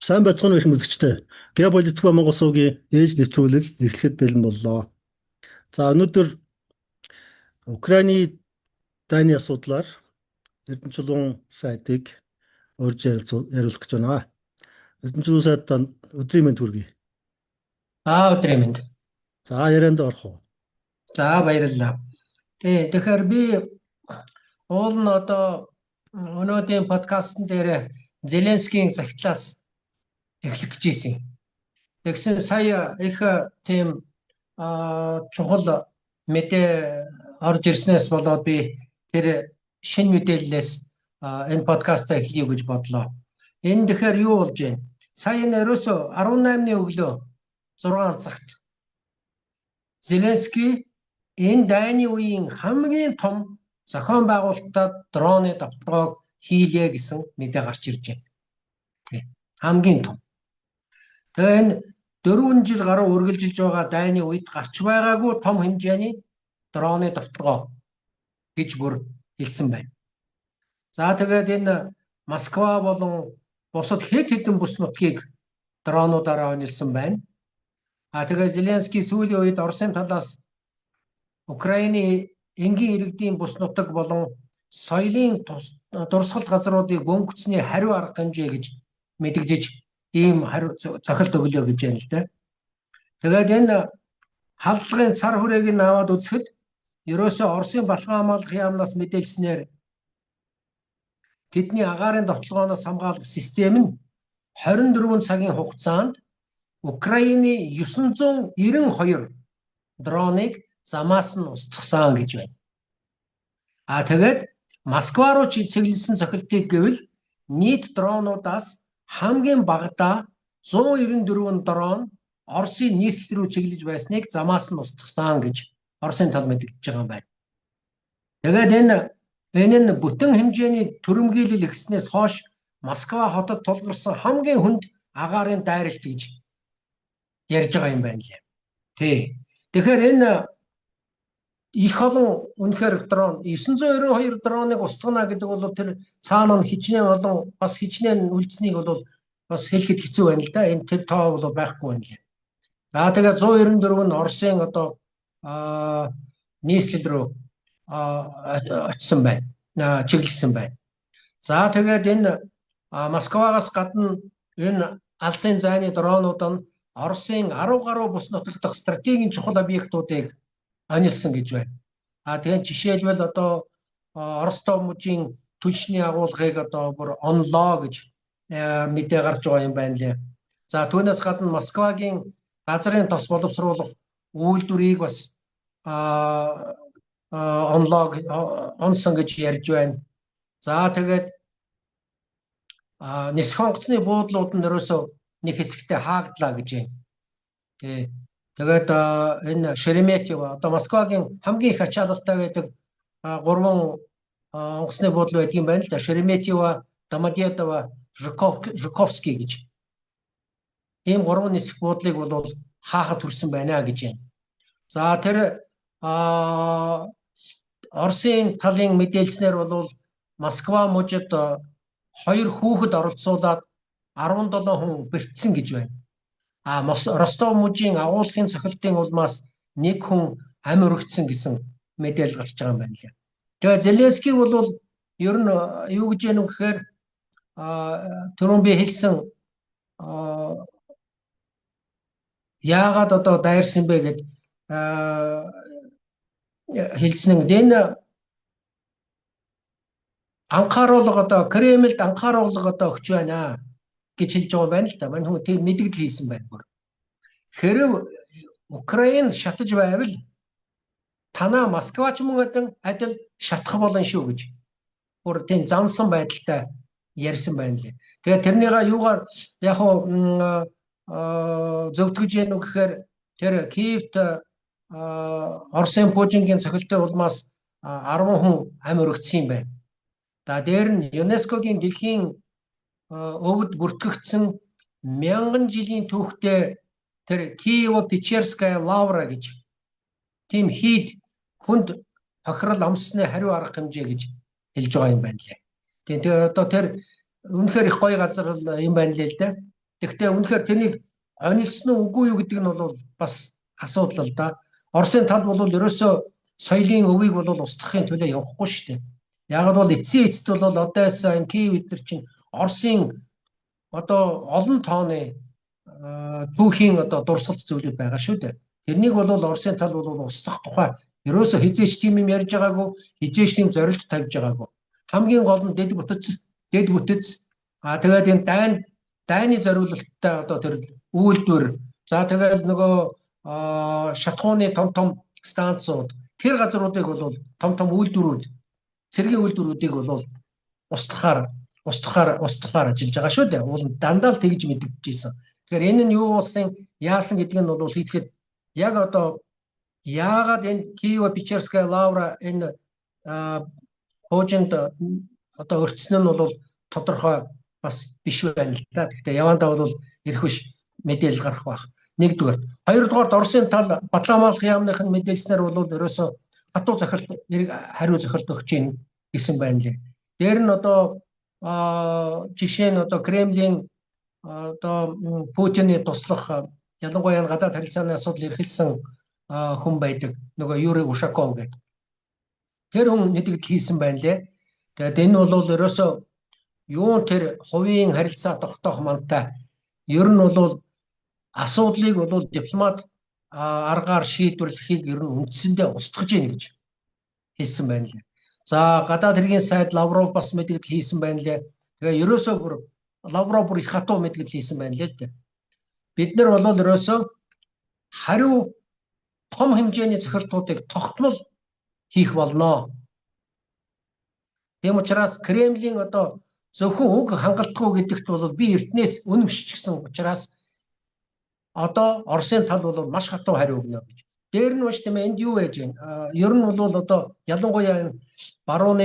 Сайн байцгаана их мэдгчтэй. Геополитик ба Монгол суугийн ээж нэвтрүүлэг эхлэхэд бэлэн боллоо. За өнөөдөр Украины дайны асуудлаар Эрдэнэ чулуун сайтыг урьж яриулах гэж байна. Эрдэнэ чулуун сайтаа өдрийн мэнд хүргэе. Өдрийн мэнд. За ярианд орох уу? За баярлалаа. Тэгэхээр би уул нь одоо өнөөдрийн подкастн дээр Зеленскийн захидлаас эхлэх гэж ийсэн. Тэгсэн сая их тийм чухал мэдээ орж ирснээс болоод би тэр шинэ мэдээллээс энэ подкастаа эхлэе гэж бодлоо. Энэ тэгэхээр юу болж байна? Сая нэрөөсөө 18-ны өглөө 6 цагт Зеленский энэ дайны үеийн хамгийн том зохион байгуулалтад дроны давталгааг хийлээ гэсэн мэдээ гарч ирж байна. Хамгийн том. Тэгээ энэ 4 жил гаруй үргэлжилж байгаа дайны үед гарч байгаагүй том хэмжээний дроны давталгаа гэж бүр хэлсэн байна. За тэгээд энэ Москва болон бусад хэд хэдэн бүс нутгийг дронуудаараа онилсан байна. Тэгээ Зеленский сүүлийн үед Оросын талаас Украины энгийн иргэдийн бүс нутаг болон соёлын дурсгалт газруудыг бөмбөгцсөний хариу арга хэмжээ гэж мэдэгдэж ийм хариу зохилт өглөө гэж байна л да. Тэгээд энэ халдлагын цар хүрээг нь аваад үзэхэд ерөөсөө Оросын балхан хамгаалах яамнаас мэдээлснээр тэдний агаарын довтлогооноос хамгаалах систем нь 24 цагийн хугацаанд Украины 992 дроныг замаас нь устгасан гэж байна. Тэгээд Москва руу чиглэсэн цохилтыг гэвэл нийт дронуудаас хамгийн багадаа 194 дрон Оросын нийслэл рүү чиглэж байсныг замаас нь устгасан гэж Оросын тал мэдэгдэж байгаа юм байна. Тэгээд энэ нь бүтэн хэмжээний төрөмгийлэл ихснээс хойш Москва хотод тулгарсан хамгийн хүнд агаарын дайралт гэж ярьж байгаа юм байна лээ. Тэгэхээр энэ их олон үнэхээр дрон 992 дроныг устгана гэдэг бол тэр цаана нь хичнээн олон бас хичнээн үлдсэнийг бол бас хэлэхэд хэцүү байна л да. Энэ тэр тоо бол байхгүй байна лээ. За тэгээд 194 нь Оросын одоо нийслэл рүү очсон байна. Чиглэсэн байна. За тэгээд энэ Москвагаас гадна энэ алсын зайны дронууд нь Оросын 10 гаруй бүс нутаг дахь стратегийн чухал объектуудыг онилсан гэж байна. Тэгээд жишээлбэл одоо Ростов мужийн түлшний агуулгыг одоо бүр онлоо гэж мэдээ гарч байгаа юм байна лээ. За түүнээс гадна Москвагийн газрын тос боловсруулах үйлдвэрийг бас онсон гэж ярьж байна. За тэгээд нисэх онгоцны буудлууд нь ерөөсөө нэг хэсэгтээ хаагдлаа гэж байна. Тэгээд энэ Шереметьево одоо Москвагийн хамгийн их ачаалалтай байдаг 3 онгоцны буудлын байдгийн байна л да. Шереметьево, Домодедово, Жуковский гэж. Ийм 3 нисэх буудлыг бол хаахад хүрсэн байна гэж байна. За тэр Оросын талын мэдээлснээр бол Москва мужид 2 хүүхэд оролцуулаад 17 хүн бэртсэн гэж байна. Ростов мужийн агуулгын цохилтын улмаас 1 хүн амь өргөцсөн гэсэн мэдээлэл гарч байгаа юм байна лээ. Тэгээ Зеленский бол ер нь юу гэж яах вэ гэхээр түрүүн би хэлсэн яагаад одоо дайрсан бэ гэд хэлсэн. Энэ анхааруулга одоо Кремлд анхааруулга одоо өгч байна гэж хэлж байгаа юм байна л да. Мань хүн тийм мэдгэл хийсэн байна бүр. Хэрв Украин шатаж байвал танаа Москвач мөн адил шатах болно шүү гэж бүр тийм зансан байдалтай ярьсан байна лээ. Тэгээд тэрнийга юугаар яг зөвтгөж яах вэ гэхээр тэр Киевт Оросын Путингийн цохилтын улмаас 10 хүн амь өргөцсөн юм байна. За дээр нь ЮНЕСКОгийн дэлхийн өвд бүртгэгдсэн 1000 жилийн түүхтэй тэр Киево-Печерская лавра гэж тийм хийд хүнд тохирол амссны хариу арга хэмжээ гэж хэлж байгаа юм байна лээ. Тэгээд одоо тэр үнэхээр их гоё газар юм байна лээ л дээ. Тэгэхдээ үнэхээр тэрнийг онилсон уу үгүй юу гэдэг нь бол бас асуудал л да. Оросын тал бол ерөөсөө соёлын өвийг бол устгахын төлөө явахгүй шүү дээ. Яг бол эцсийн эцэд бол Одесса, энэ Киев эдгээр чинь Оросын одоо олон тооны түүхийн одоо дурсгалт зүйлүүд байгаа шүү дээ. Тэрнийг бол Оросын тал бол устгах тухай ерөөсөө хизээч тийм юм ярьж байгаагүй, хизээч тийм зорилт тавьж байгаагүй. Хамгийн гол нь дэд бүтэц тэгээд энэ дайны зориулалттай одоо тэр үйлдвэр. За тэгээд нөгөө шатхууны том станцууд, тэр газруудыг бол том үйлдвэрүүд, цэргийн үйлдвэрүүдийг бол устгахаар ажиллаж байгаа шүү дээ. Уул дандаа л тэгж мэдэгдэж ийсэн. Тэгэхээр энэ нь юу болсон яасан гэдэг нь бол хэлэхэд яг одоо яагаад энэ Киево-Печерская лавра энэ хуужинд одоо өртсөн нь бол тодорхой бас биш байна л да. Гэхдээ явандаа бол ирэх биш мэдээлэл гарах байх. Нэгдүгээр. Хоёрдугаар Оросын тал Батламалх яамныхын мэдээлснээр бол ерөөсөө хатуу захиралт хариу захиралт өгч ийн гэсэн байна лээ. Дээр нь одоо жишээ нь одоо Кремлийн одоо Путины туслах ялангуяа гадаад харилцааны асуудал эрхэлсэн хүн байдаг. Нөгөө Юрий Ушаков гэдэг. Тэр хүн мэдээлэл хийсэн байна лээ. Тэгээд энэ бол ерөөсөө юу тэр хувийн харилцаа тогтоох мантай. Ер нь бол асуудлыг бол дипломат аргаар шийдвэрлэхийг ер нь үндсэндээ устгаж ийн гэж хэлсэн байна лээ. За гадаад хэргийн сайд Лавров бас мэдээлэл хийсэн байна лээ. Тэгээ ерөөсөө Лавров бүр их хатуу мэдээлэл хийсэн байна лээ л дээ. Бид нар бол ерөөсөө хариу том хэмжээний захиралтуудыг тогтмол хийх болно. Тийм учраас Кремлийн одоо зөвхөн үг хангалтгүй гэдэгт бол би эртнээс үнэмшчихсэн учраас одоо Оросын тал бол маш хатуу хариу өгнө гэж. Дээр нь маш тийм энд юу байж байна? Ер нь бол одоо ялангуяа баруун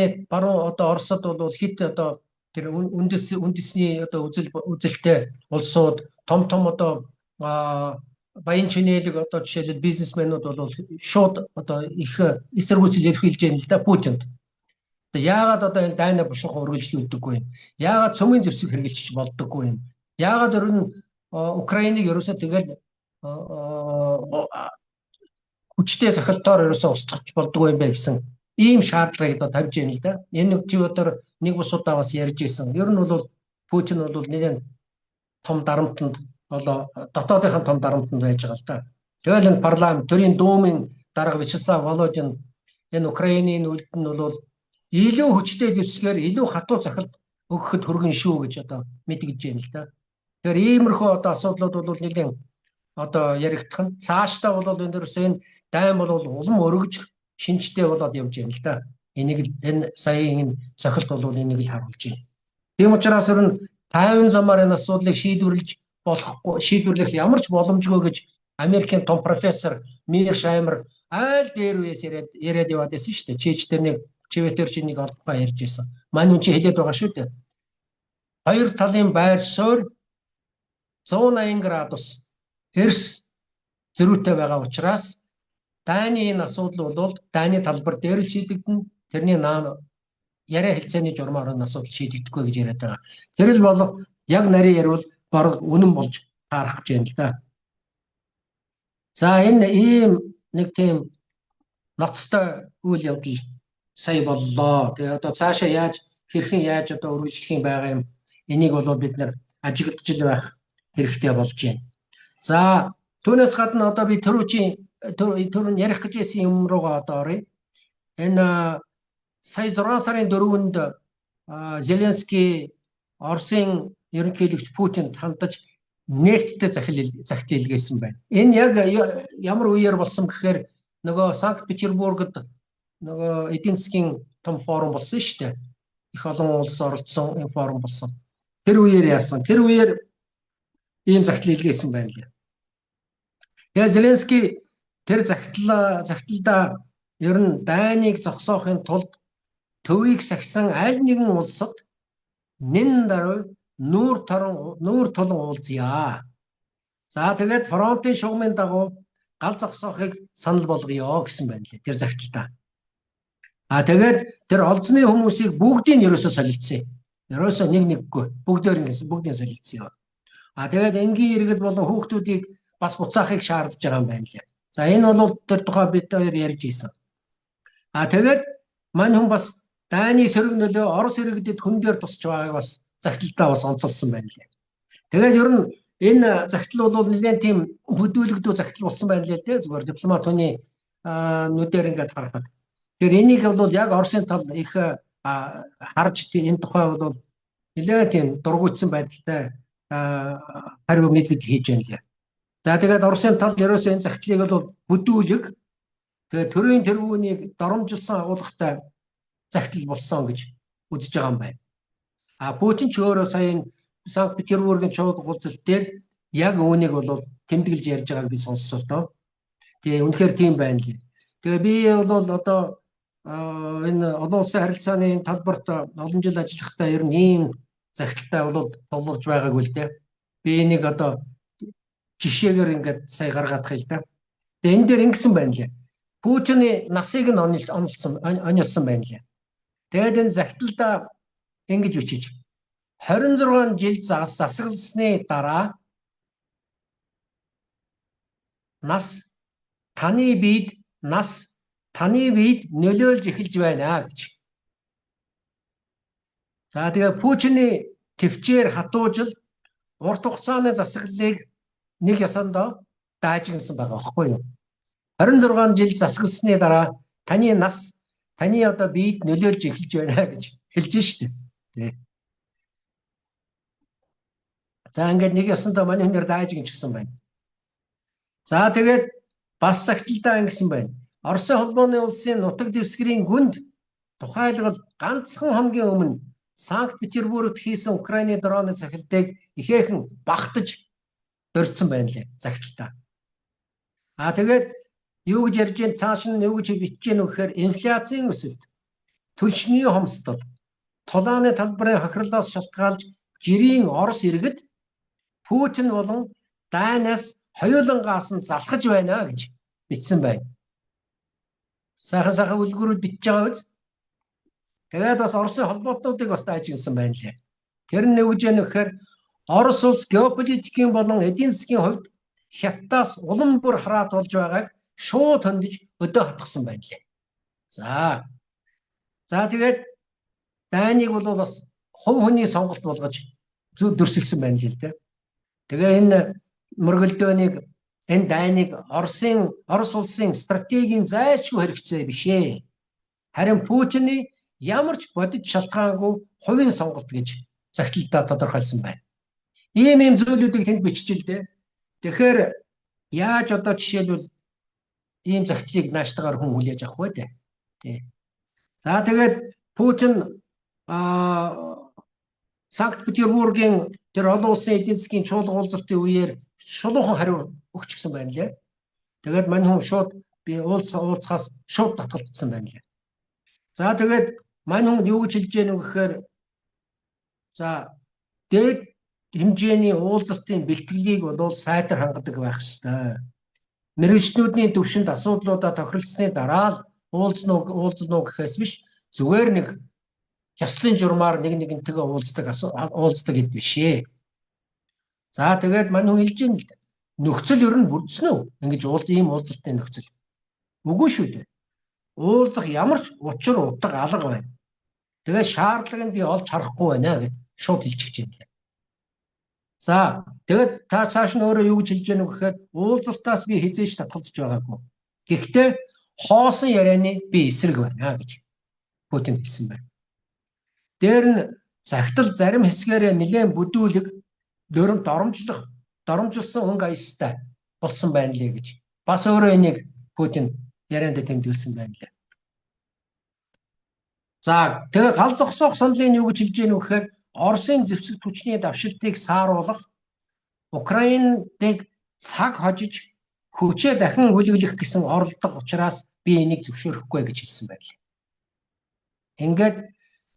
одоо Оросд бол хит одоо тэр үндэсний одоо үзэлтэй улсууд том одоо баян чинэлэг одоо жишээлбэл бизнесмэнүүд бол шууд одоо их эсэргүүцэл эрхэлж байна л да Путинд. Яагаад одоо энэ дайна бушуухан үргэлжлүүлдэггүй юм? Яагаад цөмийн зэвсэг хэрэгжилж болдоггүй юм? Яагаад ер нь Украиныг ерөөсөө тэгэл хүчтэй захиралтаар ерөөсөө устгах болдоггүй юм байна гэсэн ийм шаардлагыг одоо тавьж байна л да. Энэ чи өдөр нэг бус удаа бас ярьж исэн. Ер нь бол Путин бол нэгэн том дарамтанд дотоодынхаа том дарамтанд байж байгаа л да. Тэгэл энэ парламент төрийн дуумын дарга Вячеслав Володин энэ Украинийн үлд нь бол илүү хүчтэй зэвсгээр илүү хатуу захирал өгөхөд хүргэн шүү гэж одоо мэдгэж байна л да. Тэгэхээр иймэрхүү одоо асуудлууд бол нэгэн одоо яригдах нь цаашдаа бол энэ дайм бол улам өргөж шинжтэй болоод явж байна л да. Энэ саяын цохилт бол энийг л харуулж байна. Тийм учраас ер нь тайван замаар энэ асуудлыг шийдвэрлэх ямар ч боломжгүй гэж Америкийн том профессор Миршаймер аль дээр үес яриад яваад байсан шүү дээ. Чивэтэр чи нэг олдохоо ярьж байсан. Манай хүн чи хэлээд байгаа шүү дээ. Хоёр талын байр суурь 180 градус эрс зөрүүтэй байгаа учраас дайны энэ асуудал бол дайны талбар дээр л шийдэгдэнэ. Тэрний яриа хэлцээний журмаар энэ асуудал шийдэгдэхгүй гэж яриад байгаа. Тэр л бол яг нарийн ярил баг үнэн болж таарах гэж байна л да. За энэ ийм нэг тийм ноцтой үйл явдал сая боллоо. Тэгээ одоо цаашаа хэрхэн яаж одоо үргэлжлэх юм байгаа юм. Энийг бол бид нар ажиглаж байх хэрэгтэй болж байна. За түүнээс гадна одоо би түрүүн ярих гэж байсан юм руугаа одоо оръё. Энэ сая 6 сарын 4-нд Зеленский Оросын ерөнхийлөгч Путинд хандаж нээлттэй захидал илгээсэн байна. Энэ яг ямар үеэр болсон гэхээр нөгөө Санкт-Петербургт нөгөө эдийн засгийн том форум болсон шүү дээ. Их олон улс оролцсон энэ форум болсон. Тэр үеэр яасан? Тэр үеэр ийм захидал илгээсэн байна лээ. Тэгээ Зеленский тэр захидалдаа ер нь дайныг зогсоохын тулд төвийг сахисан аль нэгэн улсад нэн даруй нүүр тулан уулзъя. За тэгээд фронтын шугамын дагуу гал зогсоохыг санал болгоё гэсэн байна лээ тэр захидалдаа. Тэгээд тэр олзны хүмүүсийг бүгдийг ерөөсөө солилцсон. Ерөөсөө нэггүй бүгдийн солилцсон юм. Тэгээд энгийн иргэд болон хүүхдүүдийг бас буцаахыг шаардж байгаа юм байна лээ. За энэ бол тэр тухай бид хоёр ярьж ийсэн. Тэгээд мань хүн бас дайны сөрөг нөлөө Орос иргэдэд хүн дээр тусч байгааг бас загталтаа бас онцолсон байна лээ. Тэгээд ер нь энэ загтал бол нэлээд тийм бүдүүлэгдүү загтал болсон байна лээ дээ. Зүгээр дипломат хүний нүдээр ингээд харахад. Тэгэхээр энийг бол яг Оросын тал их харж энэ тухай бол нэлээд тийм дургуутсан байдалтай хариу мэдгэд хийж байна лээ. За тэгээд Оросын тал ерөөсөө энэ загтлыг бол бүдүүлэг тэгээд төрийн тэргүүнийг доромжилсан агуулгатай загтал болсон гэж үзэж байгаа юм байна. Путин ч өөрөө сая Санкт-Петербургийн чуулган уулзалт дээр яг үүнийг бол тэмдэглэж ярьж байгааг би сонссон л доо. Тэгээ үнэхээр тийм байна лээ. Тэгээ би бол одоо энэ олон улсын харилцааны талбарт олон жил ажиллахдаа ер нь ийм загталтай бол тулгарч байгааг үл дээ. Би энийг одоо жишээгээр ингээд сая гаргаадах юм л да. Тэгээ энэ дээр ингэсэн байна лээ. Путины насыг нь онилсан байна лээ. Тэгээд энэ загталдаа ингэж бичиж 26 жил засагласны дараа таны биед нөлөөлж эхэлж байна гэж. За тэгээ Путины төвчээр хатуужил урт хугацааны засаглалыг нэг ясандаа даажигнсан байгаа байхгүй юу? 26 жил засагласны дараа таны одоо биед нөлөөлж эхэлж байна гэж хэлж штэ. Тэ. За ингээд нэг ясандаа манай хүн дээр даажигнч гэсэн байна. За тэгээд бас загталтаа ингэсэн байна. Оросын холбооны улсын нутаг дэвсгэрийн гүнд тухайлбал ганцхан хоногийн өмнө Санкт-Петербургт хийсэн Украины дроны захидлыг ихээхэн багтаж дурдсан байна лээ загталтаа. Тэгээд юу гэж ярьж байна, цааш нь юу гэж бичиж байна вэ гэхээр инфляцийн өсөлт, түлшний хомсдол, тулааны талбарын хохирлоос шалтгаалж жирийн Орос иргэд Путин болон дайнаас хоёулангаас нь залхаж байна гэж бичсэн байна. Сайхан үлгэрүүд бичиж байгаа үз. Тэгээд бас Оросын холбоотнуудыг бас даажигнсан байна лээ. Тэр нь юу гэж яах вэ гэхээр Орос улс геополитикийн болон эдийн засгийн хувьд Хятадаас улам бүр хараат болж байгааг шууд хөндөж өдөө хатгсан байна лээ. За тэгээд дайныг бол бас хувь хүний сонголт болгож дүрсэлсэн байна л дээ. Тэгээ энэ мөргөлдөөнийг энэ дайныг Орос улсын стратегийн зайлшгүй хэрэгцээ биш ээ. Харин Путины ямар ч бодит шалтгаангүй хувийн сонголт гэж загталтаа тодорхойлсон байна. Ийм зүйлүүдийг тэнд биччихэл дээ. Тэгэхээр яаж одоо жишээлбэл ийм загтлыг нааштайгаар хүн хүлээж авах вэ дээ. Тий. За тэгээд Путин Санкт-Петербургийн тэр олон улсын эдийн засгийн чуулган уулзалтын үеэр шулуухан хариу өгч гисэн байна лээ. Тэгээд мань хүн шууд би уулзахаас шууд татгалцсан байна лээ. За тэгээд мань хүн юу гэж хэлж яах вэ гэхээр за дээд хэмжээний уулзалтын бэлтгэлийг бол сайтар хангадаг байх ёстой. Мэргэжлүүдийн төвшөнд асуудлуудаа тохиролцсны дараа л уулзна уу гэхээс биш зүгээр нэг ёслолын журмаар нэгнтэйгээ уулздаг гэд биш ээ. За тэгээд мань хүн хэлж ийн л нөхцөл ер нь бүрдсэн үү? Ингэж ийм уулзалтын нөхцөл. Үгүй шүү дээ. Уулзах ямар ч учир утга алга байна. Тэгээд шаардлагыг нь би олж харахгүй байна гэд шууд хэлчихэж байна. За тэгээд та цааш нь өөрөө юу гэж хэлж яах вэ гэхээр уулзалтаас би хизээш татгалзаж байгаагүй. Гэхдээ хоосон ярианы би эсрэг байна гэж Путин хэлсэн байна. Дээр нь загтал зарим хэсгээрээ нэлээд бүдүүлэг доромжилсан өнгө аястай болсон байна лээ гэж бас өөрөө энийг Путин ярианд тэмдэглэсэн байна лээ. За тэгээ гал зогсоох саналын юу гэж хэлж яах вэ гэхээр Оросын зэвсэг түвшний давшилтыг сааруулах, Украиныг цаг хожиж хүчээ дахин хүлэглэх гэсэн оролдох учраас би энийг зөвшөөрөхгүй гэж хэлсэн байна лээ. Ингээд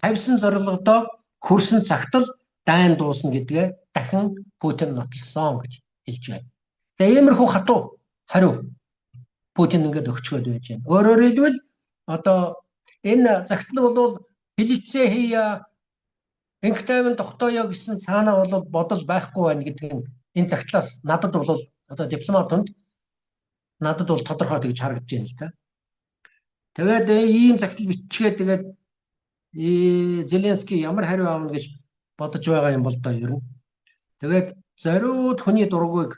тавьсан зорилгодоо хүрсэн цагт л дайн дуусна гэдгээ дахин Путин нотолсон гэж хэлж байна. За иймэрхүү хатуу хариу Путин ингээд өгчгөөд байж байна. Өөрөөр хэлбэл одоо энэ загтал бол Фелицэ Хия энх тайван тогтооё гэсэн цаанаа бол бодол байхгүй байна гэдэг нь энэ цагтлаас надад бол одоо дипломатунд надад бол тодорхой тэгж харагдаж байна л та. Тэгээд ийм загтал бичгээд тэгээд Зеленский ямар хариу аавна гэж бодож байгаа юм бол доо ер нь. Тэгээд зориуд хүний дургүйг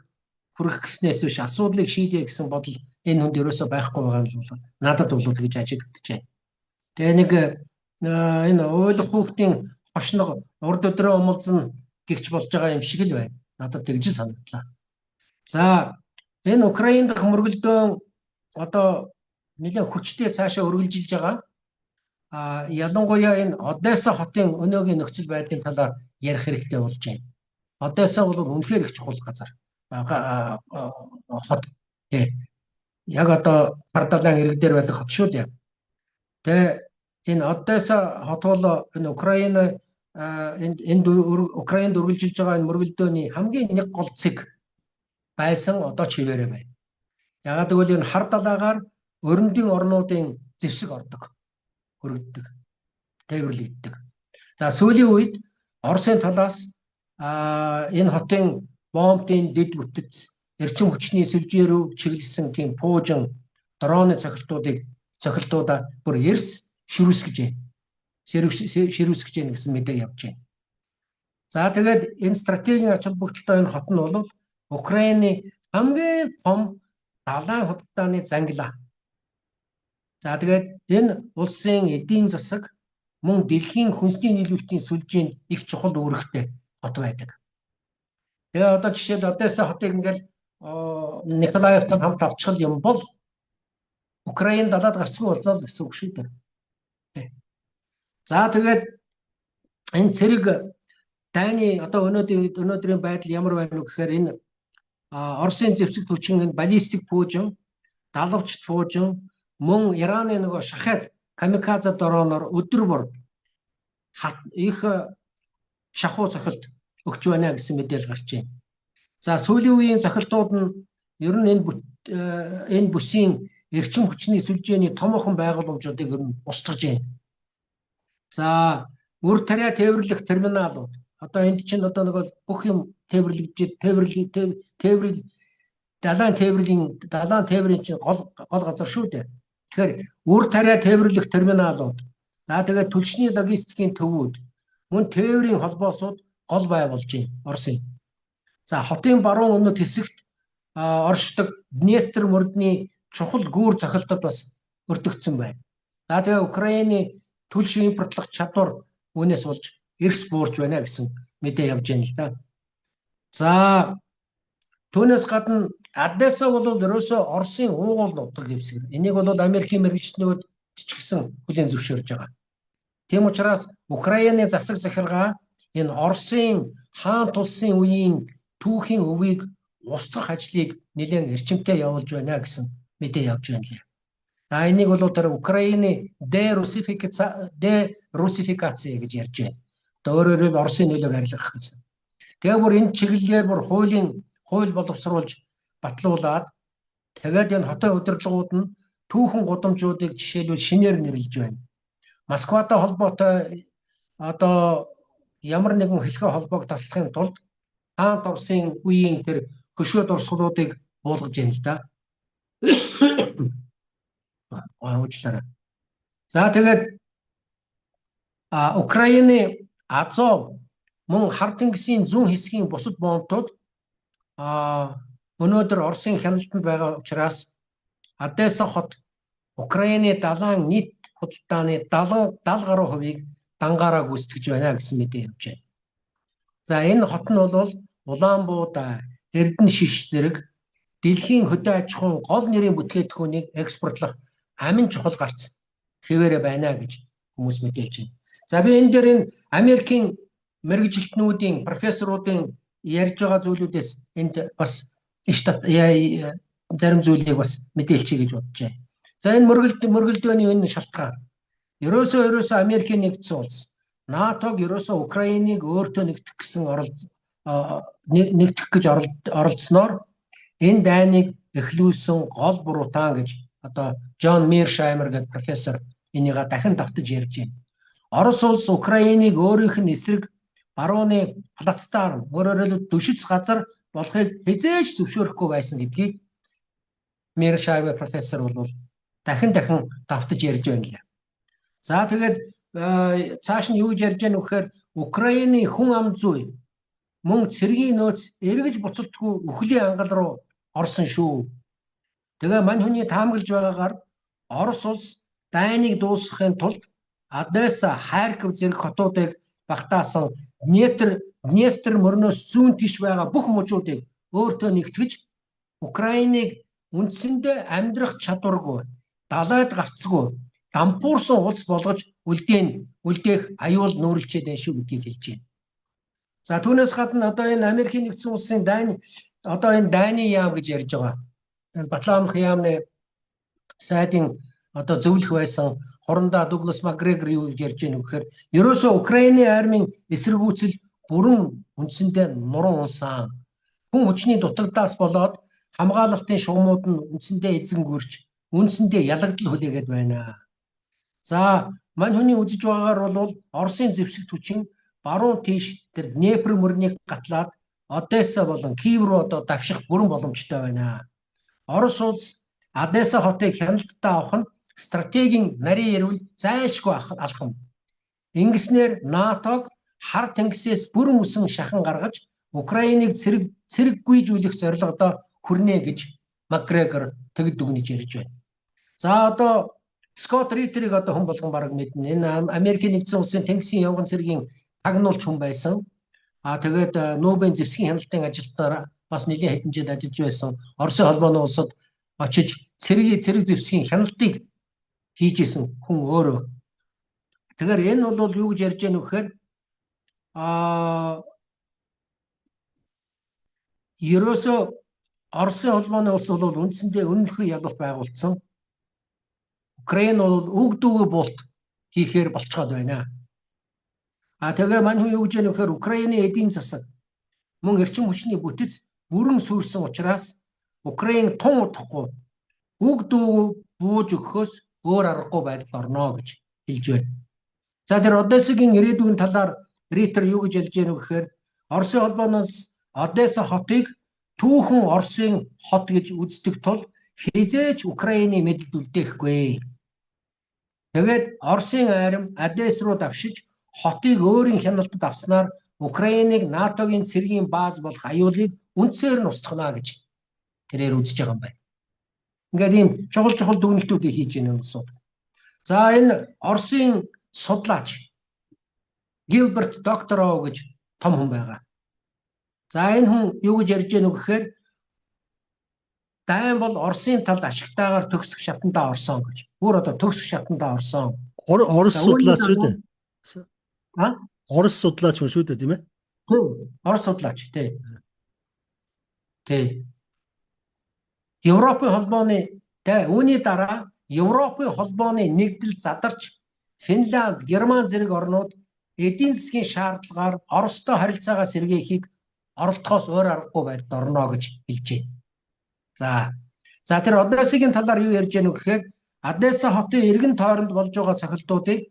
хүрэх гэснээс биш асуудлыг шийдэ гэсэн бодол энэ хүнд ерөөсөө байхгүй байгаа юм бол надад бол тэгж ажиглагдаж байна. Тэгээ нэг энэ ойлгох хүүхдийн хошног урд өдрөө умалзан гихч болж байгаа юм шиг л байна. Надад тэгж санагдлаа. За энэ Украин дахь мөргөлдөөн одоо нэлээд хүчтэй цаашаа үргэлжилж байгаа. Ялангуяа энэ Одесса хотын өнөөгийн нөхцөл байдлын талаар ярих хэрэгтэй болж байна. Одесса бол үнэхээр их чухал газар. Хот. Яг одоо Пардалагын ирэг дээр байдаг хот шүү дээ. Тэгээ энэ Одесса хот бол энэ Украинд үргэлжилж байгаа энэ мөргөлдөөний хамгийн нэг гол цэг байсан одоо ч хിവэрэ байна. Ягаад гэвэл энэ хар далайгаар өрөндийн орнуудын зэвсэг ордог. Хөргөддөг. Тээвэрлэгддэг. За сүүлийн үед Оросын талаас энэ хотын бомбын дэд бүтэц эрчим хүчний сүлжээ рүү чиглэсэн тийм пуужин дроны цохилтуудаа бүр эрс ширүүсгэж байна. Ширүүсгэж байна гэсэн мэдээ явж байна. За тэгээд энэ стратегийн ач холбогдолтой энэ хот нь бол Украины хамгийн том далайн худалдааны зангилаа. За тэгээд энэ улсын эдийн засаг мөн дэлхийн хүнсний нийлүүлэлтийн сүлжээнд их чухал үүрэгтэй хот байдаг. Тэгээ одоо жишээл Одесса хотыг ингээл Николаевтай хамт авчихл юм бол Украин далаад гарцгүй боллоо гэсэн үг шүү дээ. За тэгээд энэ цэрэг дайны одоо өнөөдрийн байдал ямар байна вэ гэхээр энэ Оросын зэвсэг түвшин баллистик пуужин, далавчт пуужин мөн Ираны нөгөө шахаад камикадзе дроноор өдөр бүр их шахуу цохилт өгч байна гэсэн мэдээлэл гарч байна. За сүүлийн үеийн цохилтууд нь ер нь энэ бүсийн эрчим хүчний сүлжээний томоохон байгууламжуудыг ер нь устгаж байна. За үр тариа тээвэрлэх терминалууд одоо энд чинь одоо нэг бол бүх юм тээвэрлэгдэж далайн тээврийн чинь гол газар шүү дээ. Тэгэхээр үр тариа тээвэрлэх терминалууд за тэгээд түлшний логистикийн төвүүд мөн тээврийн холбоосууд гол байгуулж байна Оросын. За хотын баруун өмнөд хэсэгт оршдог Днестр мөрдний чухал гүүр цохилтод бас өртөгдсөн байна. За тэгээ Украины түлш импортлох чадвар үүнээс болж эрс буурч байна гэсэн мэдээ явж байна л да. За түүнээс гадна Одесса бол ерөөсөө Оросын уугуул нутаг хэвсэг. Энийг бол Америкийн мэргэжлүүд жижигсэн хүлээн зөвшөөрж байгаа. Тийм учраас Украины засаг захиргаа энэ Оросын хаан тулсын үеийн түүхийн өвийг устгах ажлыг нэлээд эрчимтэй явуулж байна гэсэн мэдээ явж байна лээ. За энийг бол тэр Украины дерусификаци гэж ярьж байна. Одоо өөрөөр хэлбэл Оросын нөлөөг харилцах гэсэн. Тэгээ бүр энэ чиглэлээр бүр хууль боловсруулж батлуулаад тэгээд энэ хотын удирдлагууд нь түүхэн гудамжуудыг жишээлбэл шинээр нэрлэж байна. Москватай холбоотой одоо ямар нэгэн хэлхээ холбоог таслахын тулд хаан Оросын үеийн тэр хөшөө дурсгалуудыг буулгаж байна л да. Уучлаарай. За тэгээд Украины Азов мөн хар тэнгисийн зүүн хэсгийн бусад бомбтууд өнөөдөр Оросын хяналтанд байгаа учраас Одесса хот Украины далайн нийт худалдааны 70 гаруй хувийг дангаараа гүйцэтгэж байна гэсэн мэдээ явж байна. За энэ хот нь бол Улаанбуудаа, Эрдэнэ шиш зэрэг дэлхийн хөдөө аж ахуйн гол нэрийн бүтээгдэхүүнийг экспортлох амин чухал гарц хэвээрээ байна гэж хүмүүс мэдээлж байна. За би энэ дээр энэ Америкийн мэргэжилтнүүдийн профессоруудын ярьж байгаа зүйлүүдээс энд бас зарим зүйлийг бас мэдээлчихье гэж бодож байна. За энэ мөргөлдөөний энэ шалтгаан ерөөсөө Америкийн нэгдсэн улс НАТОг ерөөсөө Украиныг өөртөө нэгтгэх гэсэн нэгтгэх гэж оролдсноор энэ дайныг эхлүүлсэн гол буруутан гэж одоо Джон Миршаймер гэдэг профессор энийг дахин давтаж ярьж байна. Орос улс Украиныг өөрийнх нь эсрэг барууны плацдарм, өөрөөр хэлбэл дүшиж газар болохыг хизээж зөвшөөрөхгүй байсан гэдгийг Миршаве профессор бол дахин давтаж ярьж байна лээ. За тэгээд цааш нь юу гэж ярьж байна вэ гэхээр Украины хүн ам зүй мөн цэргийн нөөц эргэж буцалтгүй үхлийн ангал руу орсон шүү. Тэгээ мань хүний таамаглаж байгаагаар Орос улс дайныг дуусгахын тулд Одесса, Харьков зэрэг хотуудыг багтаасан Днестр мөрнөөс зүүн тийш байгаа бүх мужуудыг өөртөө нэгтгэж Украиныг үндсэндээ амьдрах чадваргүй, далайд гарцгүй, дампуурсан улс болгож үлдээх аюул нүүрлчээд байна шүү гэдгийг хэлж байна. За түүнээс гадна одоо энэ Америкийн нэгдсэн улсын дайны яам гэж ярьж байгаа. Батламх яамны сайдын зөвлөх байсан хорондоо Дуглас Макгрегор юу гэж ярьж байна вэ гэхээр ерөөсөө Украины армийн эсэргүүцэл бүрэн үндсэндээ нуран унсан. Хүн хүчний дутагдаас болоод хамгаалалтын шугамуд нь үндсэндээ эзэн гүрч, үндсэндээ ялагдал хүлээгээд байна. За мань хүний үзэж байгаагаар бол Оросын зэвсэгт хүчин баруун тийш тэр Днепр мөрнийг гатлаад Одесса болон Киев руу давших бүрэн боломжтой байна. Орос улс Одесса хотыг хяналттай авах нь стратегийн нарийн эрүүл зайлшгүй алхам. Ингэснээр НАТОг хар тэнгисээс бүрэн үсэн шахан гаргаж Украиныг цэрэггүйжүүлэх зорилгодоо хүрнэ гэж Макгрегор тэгд дүгнэж ярьж байна. За Скотт Риттерийг хүн болгон бараг мэднэ. Энэ Америкийн нэгдсэн улсын тэнгисийн явган цэргийн тагнуулч хүн байсан. Тэгээд Нобелийн зэвсгийн хяналтын ажилтнаар бас нэлийн хэдэнчэд ажиллаж байсан. Оросын холбооны улсад очиж цэрэг зэвсгийн хяналтыг хийж исэн хүн өөрөө. Тэгэхээр энэ бол юу гэж ярьж байна вэ гэхээр ерөөсөө Оросын холбооны улс бол үндсэндээ үнэлэхгүй ялгалт байгуулсан. Украин бол үг дүүгээ болт хийхээр болцоод байна. Тэгээ мань хүн юу гэж байна вэ гэхээр Украины эдийн засаг мөн эрчим хүчний бүтэц бүрэн сүрсэн учраас Украин тун удахгүй үг дүүгээ бууж өгөхөөс өөр аргагүй байдалд орно гэж хэлж байна. За тэр Одессагийн ирээдүйн талаар Риттер юу гэж хэлж байна вэ гэхээр Оросын холбооноос Одесса хотыг түүхэн Оросын хот гэж үздэг тул хизээч Украины мэдэлд үлдээхгүй. Тэгээд Оросын арим Одесс руу давшиж хотыг өөрийн хяналтад авснаар Украиныг НАТОгийн цэргийн бааз болох аюулыг үндсээр нь устгана гэж тэрээр үзэж байгаа юм байна. Ингээд ийм чухал дүгнэлтүүдийг хийж байна улсууд. За энэ Оросын судлаач Гилберт Доктороу гэж том хүн байгаа. За энэ хүн юу гэж ярьж байна вэ гэхээр дайн бол Оросын талд ашигтайгаар төгсөх шатандаа орсон гэж. Бүр төгсөх шатандаа орсон. Орос судлаач шүү дээ. Орос судлаач шүү дээ тийм ээ? Орос судлаач тий. Европын холбооны үүний дараа Европын холбооны нэгдэл задарч Финланд, Герман зэрэг орнууд эдийн засгийн шаардлагаар Оростой харилцаагаа сэргээхийг оролдохоос өөр аргагүй байдалд орно гэж хэлж байна. За тэр Одессагийн талаар юу ярьж байна вэ гэхээр Одесса хотын эргэн тойронд болж байгаа цохилтуудыг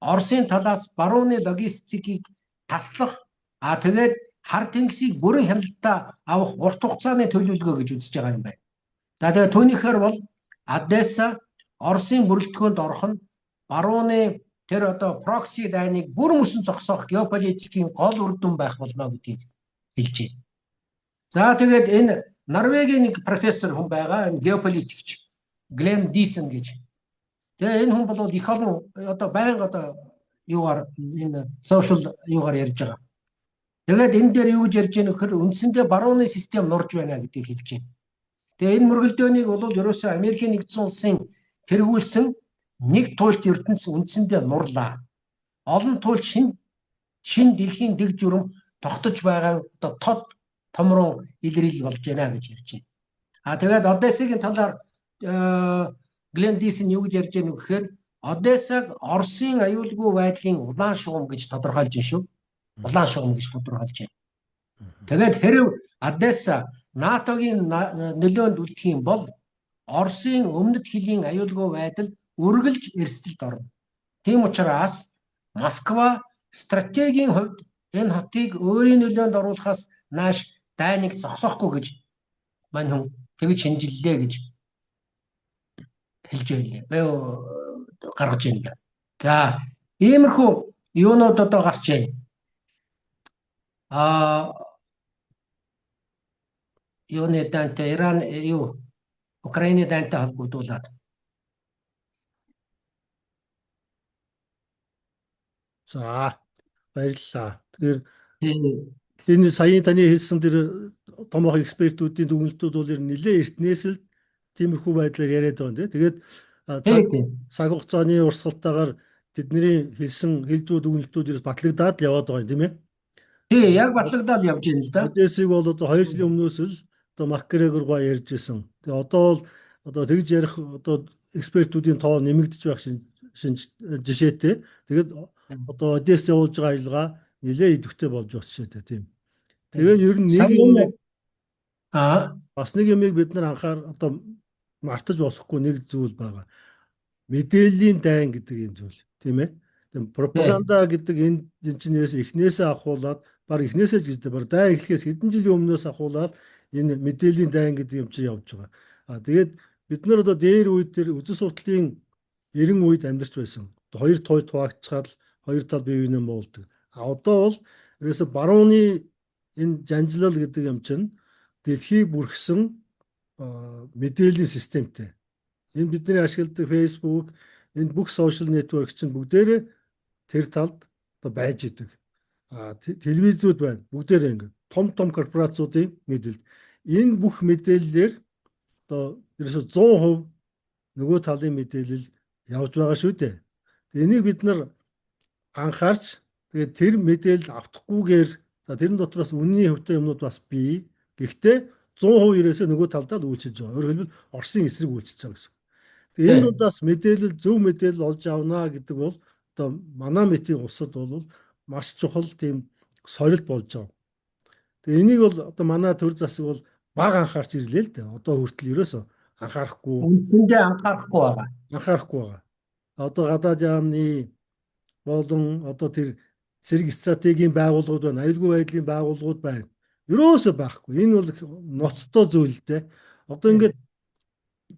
Оросын талаас барууны логистикийг таслах тэгээд хар тэнгисийг бүрэн хяналттай авах урт хугацааны төлөвлөгөө гэж үзэж байгаа юм байна. За тэгээд түүнийхээр бол Одесса Оросын бүрэлдэхүүнд орох нь барууны тэр прокси дайныг бүрэн үсэн зогсоох геополитикийн гол үр дүн байх болно гэдгийг хэлж байна. За тэгээд энэ Норвегийн нэг профессор хүн байгаа, энэ геополитикч Глен Дийсен гэж. Тэгээ энэ хүн бол их олон байнга юугаар энэ сошиал юугаар ярьж байгаа. Тэгээд энэ дээр юу гэж ярьж байгаа нөхөр үндсэндээ барууны систем нурж байна гэдгийг хэлж байна. Тэгээ энэ мөргөлдөөнийг бол ерөөсөө Америкийн нэгдсэн улсын тэргүүлсэн нэг туйлт ертөнц үндсэндээ нурлаа. Олон туйлт шин дэлхийн дэг журам тогтож байгаа тод томроо илэрэл болж байна гэж ярьж байна. Тэгээд Одессагийн талаар Глен Дийсен юу гэж ярьж байна вэ гэхээр Одессаг Оросын аюулгүй байдлын улаан шугам гэж тодорхойлж байна шүү. Улаан шугам гэж тодорхойлж байна. Тэгээд хэрв Одесса НАТОгийн нөлөөнд үлдэх юм бол Оросын өмнөд хилийн аюулгүй байдал үргэлж эрсдэлд орно. Тийм учраас Москва стратегийн хувьд энэ хотыг өөрийн нөлөөнд оруулахаас нааш дайныг зогсоохгүй гэж мань хүн тэгж шинжиллээ гэж хэлж байлээ. Гаргаж байна. За, иймэрхүү юунууд одоо гарч байна. Юуны дантай Иран юу Украины дантай холбогдуулаад. За, баярлалаа. Тэгэхээр Тийм. энэ саяын таны хэлсэн тэр томоохон экспертүүдийн дүгнэлтүүд бол нэлээд эртнээс л тиймэрхүү байдлаар яриад байгаа юм. Тэгээд цаг хугацааны урсгалтаагаар тэдний хэлж буй дүгнэлтүүд ерөөс батлагдаад л яваад байгаа юм, тийм ээ? Тий, яг батлагдаад явж байна л да. Одессыг бол одоо 2 жилийн өмнөөс л одоо Макгрегор гоо ярьж исэн. Тэгээ одоо бол одоо тэгж ярих одоо экспертүүдийн тоо нэмэгдэж байх жишээтэй. Тэгээд одоо Одесс явуулж байгаа ажиллагаа нэлээд идэвхтэй болж байгаа жишээтэй, тийм. Тэгээд ер нь нэг юм бас нэг юмыг бид нар одоо мартаж болохгүй нэг зүйл байгаа. Мэдээллийн дайн гэдэг юм зүйл, тийм ээ? Пропаганда гэдэг энэ чинь эхнээсээ ахуулаад баг эхнээсээ ч гэдэг баг дайн эхлэхээс хэдэн жилийн өмнөөс ахуулаад энэ мэдээллийн дайн гэдэг юм чинь явж байгаа. Тэгээд бид нар одоо дээр үед тэр үзэл судлалын 90 үед амьдарч байсан. Хоёр той туваагчаад хоёр тал бие биенээ муулдаг. Одоо бол ерөөсө барууны энэ жанжлал гэдэг юм чинь дэлхийг бүрхсэн мэдээллийн системтэй. Энэ бидний ашигладаг Facebook, энэ бүх сошиал нэтворк чинь бүгдээрээ тэр талд одоо байж идэг. Телевизүүд байна. Бүгдээрээ ингээд том корпорациудын мэдээлэл. Энэ бүх мэдээллээр одоо ерөөсө 100% нөгөө талын мэдээлэл явж байгаа шүү дээ. Энийг бид нар анхаарч тэгээд тэр мэдээлэл автахгүйгээр тэрэн дотроос үнний хөвтэй юмнууд бас бий. Гэхдээ 100% ерөөсөө нөгөө талдаа л үйлчилж байгаа. Өөрөөр хэлбэл Оросын эсрэг үйлчилж байгаа гэсэн. Тэгээд энэ дундаас мэдээлэл зөв мэдээлэл олж авна гэдэг бол одоо манай мэтийн улсад бол маш чухал тийм сорилт болж байгаа. Тэгээд энийг бол одоо манай төр засаг бол бага анхаарч ирлээ л дээ. Одоо хүртэл ерөөсөө анхаарахгүй. Үндсэндээ анхаарахгүй байгаа. Анхаарахгүй байгаа. Одоо гадаад яамны болон одоо тэр зэрэг стратегийн байгууллагууд байна. Аюулгүй байдлын байгууллагууд байна. Ерөөсөө байхгүй. Энэ бол ноцтой зүйл дээ. Одоо ингээд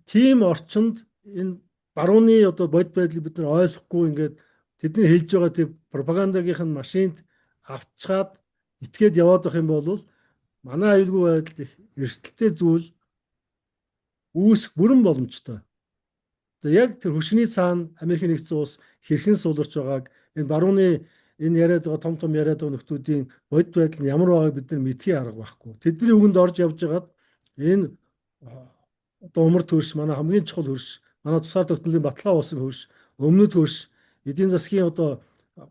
тийм орчинд энэ барууны одоо бод байдлыг бид нар ойлгохгүй ингээд тэдний хэлж байгаа тийм пропагандагийнх нь машинд авчгаад итгээд яваад байх юм бол манай аюулгүй байдал их эрсдэлтэй зүйл үүсэх бүрэн боломжтой. Тэгээ яг тэр хөшний цаана Америкийн нэгдсэн улс хэрхэн сууларч байгааг энэ барууны энэ яриад байгаа том яриад байгаа нөхдүүдийн бод байдал нь ямар байгааг бид нар мэдхий арга байхгүй. Тэдний үгэнд орж явж байгаад энэ одоо умар төрш манай хамгийн чухал хөрш, манай тусгаар тогтнолын баталгаа уусан хөрш, өмнөд хөрш, эдийн засгийн одоо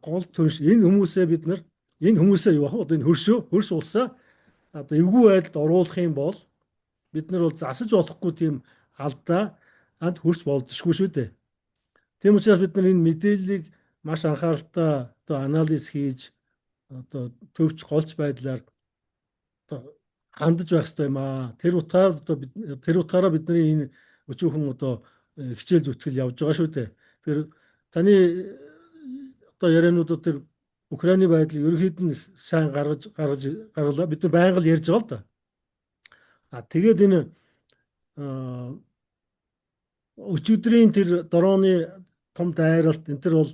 гол төрш энэ хүмүүсээ бид нар энэ хүмүүсээ юу ах одоо энэ хөрш улсаа одоо эвгүй байдалд оруулах юм бол бид нар бол засаж болохгүй тийм алдаа анд хөрч болзошгүй шүү дээ. Тийм учраас бид нар энэ мэдээллийг маш анхааралтай одоо анализ хийж одоо төвч голч байдлаар одоо хандаж байх хэрэгтэй юм аа. Тэр утгаараа бидний энэ өчүүхэн одоо хичээл зүтгэл явж байгаа шүү дээ. Тэгэхээр таны одоо яриануудад тэр Украины байдлыг ерөнхийд нь сайн гаргалаа. Бид нар байнга л ярьж байгаа л да. Тэгээд энэ өчигдрийн тэр дроны том дайралт энэ төр бол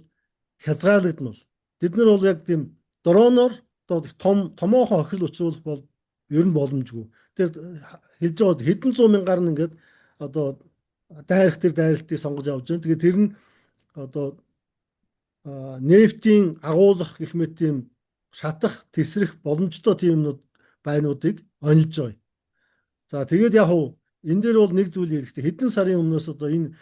хязгаарлагдмал. Бид нар бол яг тийм дроноор одоо томоохон охирол учруулах бол ер нь боломжгүй. Тэр хэлж байгаа хэдэн зуун мянгаар нь ингээд одоо дайралтыг сонгож авч байна. Тэгээд тэр нь одоо нефтийн агуулгах гэх мэт тийм шатах, тесрэх боломжтой тиймнүүд байнуудыг онилж байгаа. За тэгээд яг хуу энэ дээр бол нэг зүйл хэрэгтэй. Хэдэн сарын өмнөөс одоо энэ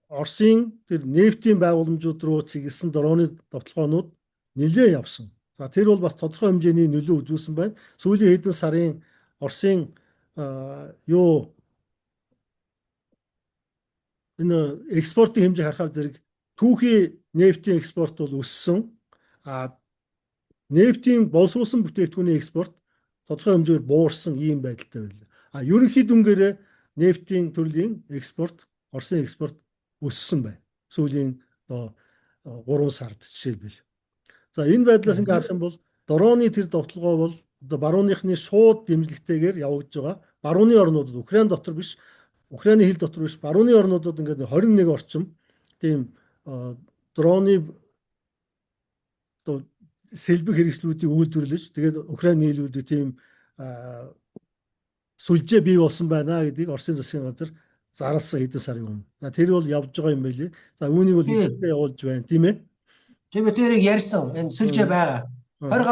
Оросын тэр нефтийн байгууламжууд руу чиглэсэн дроны довтлогоонууд нэлээд явсан. За тэр бол бас тодорхой хэмжээний нөлөө үзүүлсэн байна. Сүүлийн хэдэн сарын Оросын энэ экспортын хэмжээг харахаар зэрэг түүхий нефтийн экспорт бол өссөн. Нефтийн боловсруулсан бүтээгдэхүүний экспорт тодорхой хэмжээгээр буурсан ийм байдалтай байна. Ерөнхий дүнгээрээ нефтийн төрлийн экспорт, Оросын экспорт өссөн байна. Сүүлийн 3 сард жишээлбэл. За энэ байдлаас ингээ харах юм бол дроны тэр довтлогоо бол одоо барууныхны шууд дэмжлэгтэйгээр явагдаж байгаа. Барууны орнуудад Украин дотор биш, Украины хил дотор биш, барууны орнуудад ингээд 21 орчим тийм дроны одоо сэлбэг хэрэгслүүдийг үйлдвэрлэж тэгээд Украин нийлүүлдэг тийм сүлжээ бий болсон байна гэдгийг Оросын засгийн газар зарласан хэдэн сарын өмнө. За тэр бол явж байгаа юм байлээ. За үүнийг бол идэвхтэй явуулж байна, тийм ээ. Тэгээд тэрийг ярьсан энэ сүлжээ байгаа. 20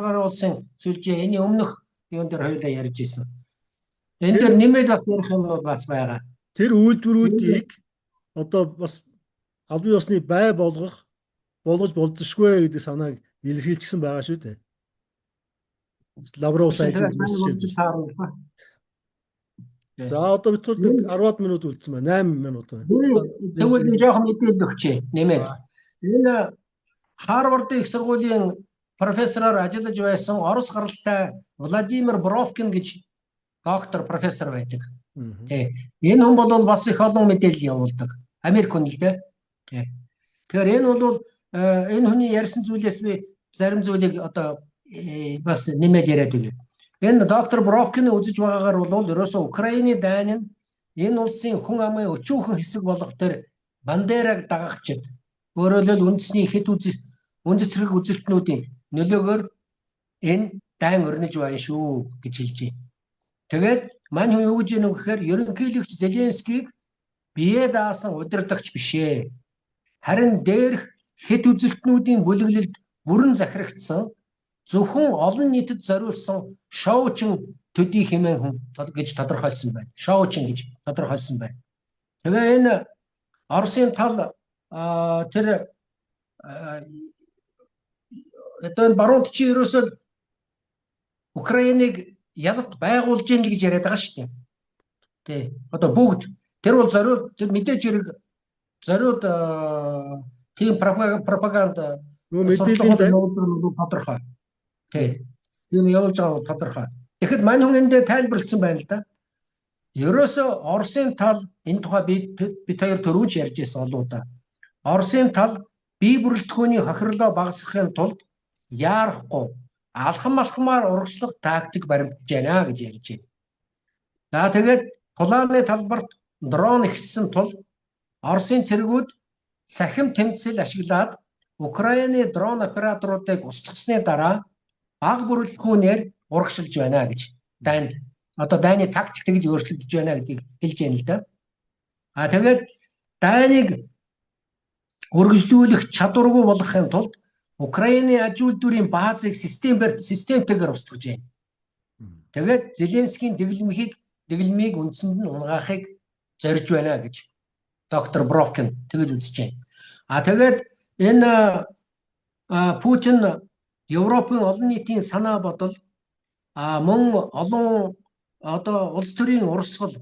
гаруй улсын сүлжээ энэ өмнөх юун дээр хоёулаа ярьж исэн. Энэ дээр нэмээд бас ярих юм бол бас байгаа. Тэр үйлдвэрүүдийг одоо бас албан ёсны бай болгож болзошгүй гэдэг санааг илэрхийлчихсэн байгаа шүү дээ. Лавров сайдын мессеж. За одоо бид 10 минут үлдсэн байна. 8 минут байна. Тэгвэл нэг жоохон мэдээлэл өгчээ нэмээд. Энэ Харвардын их сургуулийн профессороор ажиллаж байсан Орос гаралтай Владимир Бровкин гэж доктор профессор байдаг. Энэ хүн бол бас их олон мэдээлэл явуулдаг. Америк хүн л дээ. Тэгэхээр энэ бол энэ хүний ярьсан зүйлээс би зарим зүйлийг одоо бас нэмээд яриад өгье. Энэ доктор Бровкины үзэж байгаагаар бол ерөөсөө Украины дайн нь энэ улсын хүн амын өчүүхэн хэсэг болох тэр Бандераг дагагчид өөрөөр хэлбэл үндэсний ихэд үндэс хэрэг үзэлтнүүдийн нөлөөгөөр энэ дайн өрнөж байна шүү гэж хэлж байна. Тэгээд мань хүн юу гэж юм гэхээр ерөнхийлөгч Зеленскийг бие даасан удирдагч бишээ. Харин дээрх хэд үзэлтнүүдийн бүлэглэлд бүрэн захирагдсан зөвхөн олон нийтэд зориулсан шоучин төдий хэмээн хүн гэж тодорхойлсон байна. Шоучин гэж тодорхойлсон байна. Тэгээ энэ Оросын тал тэр одоо баруунд чи ерөөсөө Украиныг ялт байгуулж ийн л гэж яриад байгаа шүү дээ. Тэ. Одоо бүгд тэр бол зориуд мэдээж хэрэг зориуд тийм пропаганда мэдээлэл тодорхой. Тийм явуулж байгаа тодорхой. Тэгэхэд мань хүн эндээ тайлбарлсан байна л да. Ерөөсөө Оросын тал энэ тухай бид хоёр төрүүж ярьж байсан олоода. Оросын тал бие бүрэлдэхүүний хохирлоо багасгахын тулд яарахгүй алхам-алхмаар урагшлах тактик баримтж байна гэж ярьж байна. За тэгээд Тулааны талбарт дрон ихссэн тул Оросын цэргүүд сахим тэмцэл ашиглаад Украины дрон операторуудыг устгасны дараа бага бүрэлдэхүүнээр урагшилж байна гэж дайнд одоо дайны тактик гэж өөрчлөгдөж байна гэдгийг хэлж байна л да. Тэгээд дайныг үргэлжлүүлэх чадваргүй болгохын тулд Украины аж үйлдвэрийн баазыг системтэйгээр устгаж байна. Тэгээд Зеленскийн дэглэмийг үндсэнд нь унгаахыг зорж байна гэж доктор Бровкин тэгж үзэж байна. Тэгээд энэ Путин Европын олон нийтийн санаа бодол мөн олон одоо улс төрийн урсгал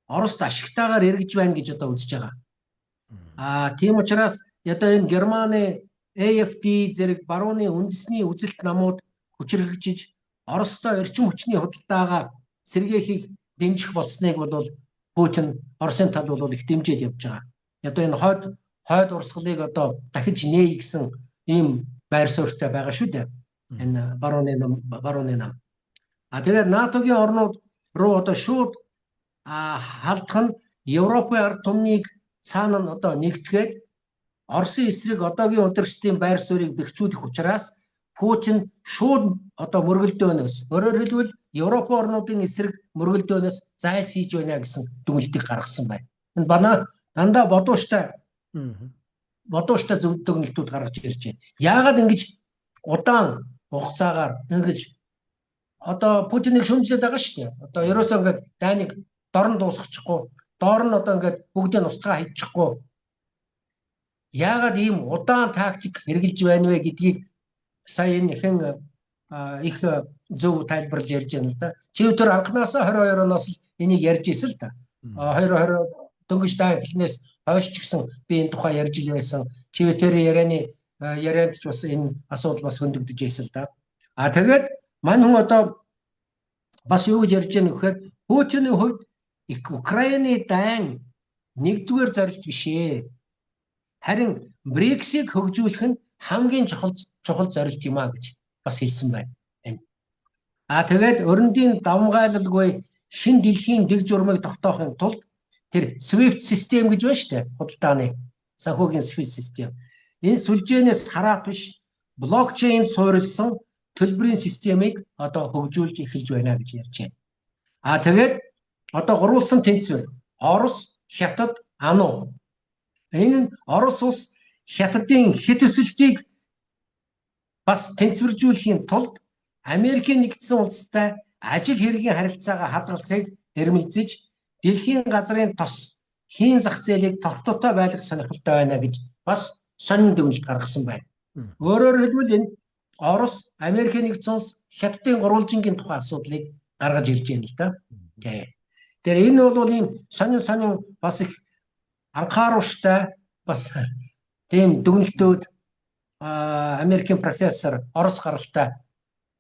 Орост ашигтайгаар эргэж байна гэж одоо үзэж байгаа. Тийм учраас одоо энэ Германы AfD зэрэг барууны үндэсний үзэлт намууд хүчрхэгжиж Оростой эрчим хүчний худалдаагаа сэргээхийг дэмжих болсныг бол Путин Оросын тал бол их дэмжиж явж байгаа. Одоо энэ хойд урсгалыг одоо дахиж нээе гэсэн ийм байр суурьтай байгаа шүү дээ. Энэ барууны нам. Тэгээд НАТОгийн орнууд руу одоо шууд халдах нь Европын ард түмнийг цаана нь одоо нэгтгэхэд Оросын эсрэг одоогийн удирдлагын байр суурийг бэхжүүлэх учраас Путин шууд одоо мөргөлдөөнөөс өөрөөр хэлбэл Европ орнуудын эсрэг мөргөлдөөнөөс зайлсхийж байна гэсэн дүгнэлтийг гаргасан байна. Энэ бана дандаа бодууштай зөв дүгнэлтүүд гаргаж ирж байна. Яагаад ингэж удаан хугацаагаар ингэж одоо Путиныг шүмжлээд байгаа шүү дээ. Одоо ерөөсөө ингээд дайныг дорн дуусгачихгүй, доор нь одоо ингээд бүгдийг устгаа хийчихгүй. Яагаад ийм удаан тактик хэрэгжилж байна вэ гэдгийг сая энэ их зөв тайлбарлаж ярьж байна л да. Чи өдөр анханасаа 22 оноос энийг ярьж ирсэн л да. 2020 дөнгөж дай эхлэнээс хойш ч гэсэн би энэ тухай ярьж байсан. Чи өдөр ярианд ч бас энэ асуудал бас хөндөгдөж байсан л да. Тэгээд мань хүн одоо бас юу гэж ярьж байгаа нөхөр Путиний хувьд Украины дайн нэгдүгээр зорилт биш ээ. Харин БРИКС-ийг хөгжүүлэх нь хамгийн чухал зорилт юм а гэж бас хэлсэн байна. Тэгээд өрөндийн давмгайлалгүй шин дэлхийн дэг журмыг тогтоохын тулд тэр SWIFT систем гэж байна шүү дээ. Худалдааны санхүүгийн SWIFT систем. Энэ сүлжээнээс хараат биш блокчейнд суурилсан төлбөрийн системийг одоо хөгжүүлж эхэлж байна гэж ярьж байна. Тэгээд одоо гурвалсан тэнцвэр Орос, Хятад, Ану. Энэ нь Орос улс Хятадын хэт өсөлтийг бас тэнцвэржүүлэхийн тулд Америкийн нэгдсэн улстай ажил хэргийн харилцаагаа хадгалахыг эрмэлзэж дэлхийн газрын тос хийн зах зээлийг товтотой байлгах сонирхолтой байна гэж бас сонин дүгнэлт гаргасан байна. Өөрөөр хэлбэл энэ Орос, Америкийн нэгдсэн улс, Хятадын гурвалжингийн тухай асуудлыг гаргаж ирж байна л да. Тэгэхээр энэ бол ийм сонин бас их анхааруулжтай бас тийм дүгнэлтүүд Америкийн профессор Орос гаралтай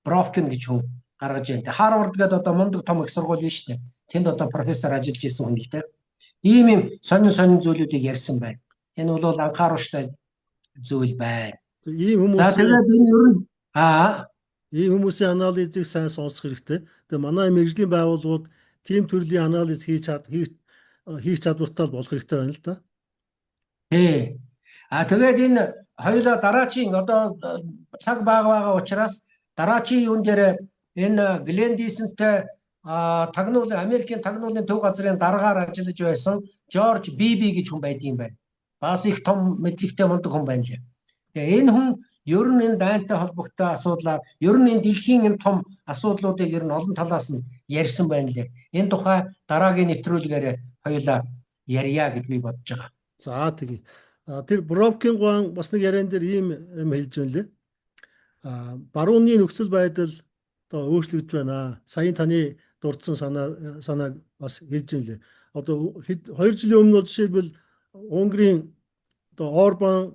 Бровкин гэж хүн гаргаж байна. Харвард гэдэг одоо мундаг том их сургууль биш үү? Тэнд одоо профессор ажиллаж исэн хүн л дээ. Ийм сонин зүйлүүдийг ярьсан байна. Энэ бол анхааруулжтай зүйл байна. Ийм За тэгээд энэ ер нь ийм хүмүүсийн анализыг сайн сонсох хэрэгтэй. Тэгээ манай мэргэжлийн байгууллагууд тийм төрлийн анализ хийж чадвартай болох хэрэгтэй байна л да. Тэгээд энэ хоёулаа дараачийн одоо цаг байгаа учраас дараачийн юун дээр энэ Глендисэнтэй Америкийн тагнуулын төв газрын дараагаар ажиллаж байсан Жорж Биби гэж хүн байдсан байна. Бас их том мэдлэгтэй мундаг хүн байна лээ. Тэгээ энэ хүн ер нь энэ дайнтай холбогдсон асуудлаар ер нь энэ дэлхийн энэ том асуудлуудыг ер нь олон талаас нь ярьсан байна лээ. Энэ тухай дараагийн нэвтрүүлгээр хоёулаа ярья гэж би бодож байгаа. За тэгье. Тэр Бровкин гуан бас нэг яриан дээр ийм юм хэлж байна лээ. Барууны нөхцөл байдал одоо өөрчлөгдөж байна. Саяын таны дурдсан санааг бас хэлж байна лээ. Одоо 2 жилийн өмнө бол жишээлбэл Унгарын одоо Орбан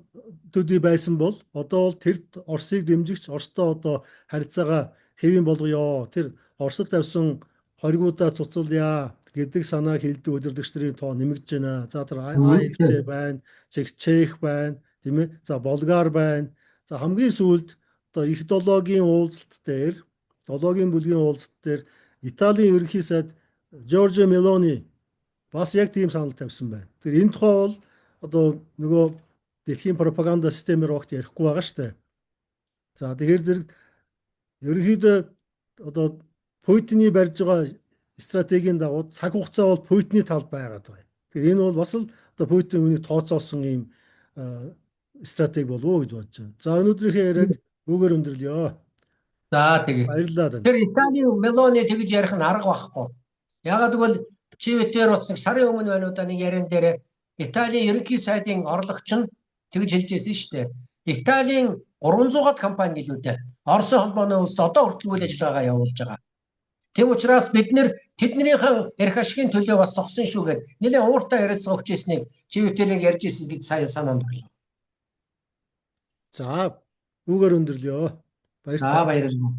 төдий байсан бол одоо бол тэр Оросыг дэмжигч Оростой одоо харилцаагаа хэвийн болгоё. Тэр Оросд тавьсан хоригуудаа цуцалъя гэдэг санааг хэлдэг удирдагчдын тоо нэмэгдэж байна. За тэр АЕД байна, Чех байна, тийм ээ. За Болгар байна. За хамгийн сүүлд одоо их долоогийн уулзалт дээр, долоогийн бүлгийн уулзалт дээр Италийн ерөнхий сайд Жоржо Мелони бас яг тийм санал тавьсан байна. Тэр энэ тухай бол одоо нөгөө дэлхийн пропаганда системээр огт ярихгүй байгаа шүү дээ. За тэгэхээр зэрэг ерөнхийдөө одоо Путины барьж байгаа стратегийн дагуу цаг хугацаа бол Путины талд байгаад байгаа. Тэгэхээр энэ бол бас л одоо Путин үүнийг тооцоосон ийм стратеги болов уу гэж бодож байна. За өнөөдрийнхээ яриаг үгээр өндөрлөё. За тэгээ. Баярлалаа тань. Тэр Италийн Мелони тэгж ярих нь арга байхгүй. Ягаад гэвэл ЧВТ-ээр бас нэг сарын өмнө байна уу да нэг яриан дээр Италийн ерөнхий сайдын орлогч нь тэгж хэлж байсан шүү дээ. Италийн 300-аад компани л үү дээ. Оросын холбооны улсад одоо хүртэл үйл ажиллагаа явуулж байгаа. Тэв учраас бид нэр тэднийхэн эрх ашигын төлөө бас зогсон шүү гэд нэлээд ууртай яриацгаа өгч ирснийг ЧВТ-ийг ярьж ирсэн гэж сая санаанд орлоо. За үгээр өндөрлөё. За баярлалаа.